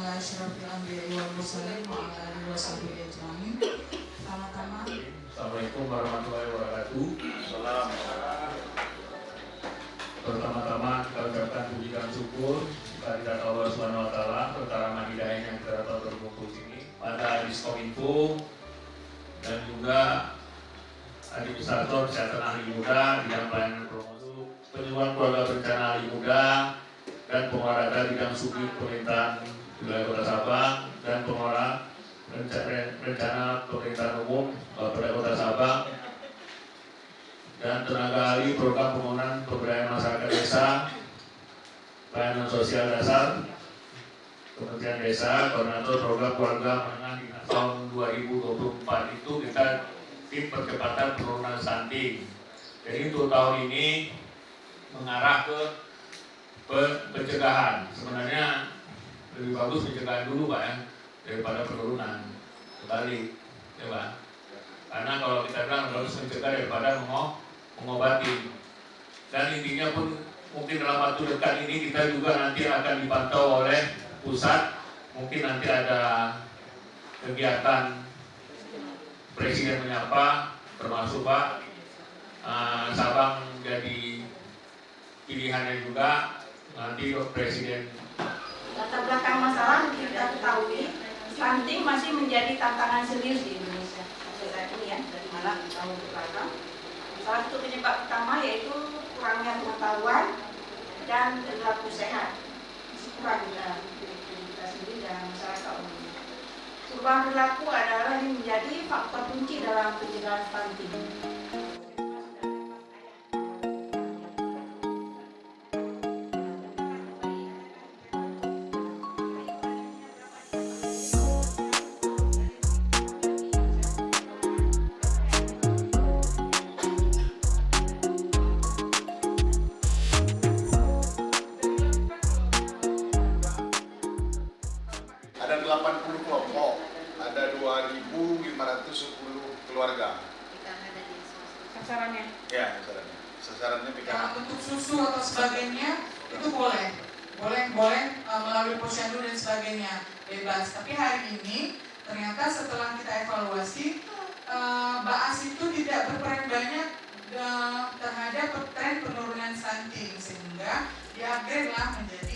ala asyrafil anbiya'i wal mursalin wa ala alihi washabihi ajmain. Pertama-tama, Assalamualaikum warahmatullahi wabarakatuh. Pertama-tama kita ucapkan puji dan syukur kehadirat Allah Subhanahu wa taala terutama hidayah yang kita dapat berkumpul sini pada Diskominfo dan juga Administrator Kesehatan Ahli Muda bidang pelayanan promosi, penyuluhan keluarga berencana ahli muda dan pengelola bidang subdit pemerintahan wilayah Kota Sabang dan pengelola rencana pemerintahan umum pada Kota Sabang dan tenaga ahli program pembangunan pemberdayaan masyarakat desa, pelayanan sosial dasar, Kementerian Desa, koordinator program keluarga menengah di tahun 2024 itu kita tim percepatan penurunan stunting. Jadi untuk tahun ini mengarah ke pencegahan. Sebenarnya lebih bagus pencegahan dulu Pak ya daripada penurunan. Kembali, ya Pak. Karena kalau kita bilang harus mencegah daripada mengobati. Dan intinya pun mungkin dalam waktu dekat ini kita juga nanti akan dipantau oleh pusat. Mungkin nanti ada kegiatan Presiden menyapa, termasuk Pak Sabang jadi pilihannya juga nanti Presiden. Latar belakang masalah kita ketahui, stunting masih menjadi tantangan serius di Indonesia sampai saat ini ya, dari mana tahun ke belakang. Salah satu penyebab utama yaitu kurangnya pengetahuan dan perilaku sehat. Masih kurang kita sendiri dan masyarakat umum. Perubahan perilaku adalah yang menjadi faktor kunci dalam pencegahan stunting. Ada 80 kelompok, ada 2.510 keluarga. Sasarannya. Ya, sasarannya PKH. untuk susu atau sebagainya itu boleh melalui posyandu dan sebagainya bebas. Tapi hari ini ternyata setelah kita evaluasi, BAAS itu tidak berperan banyak terhadap tren penurunan stunting sehingga di-upgrade lah menjadi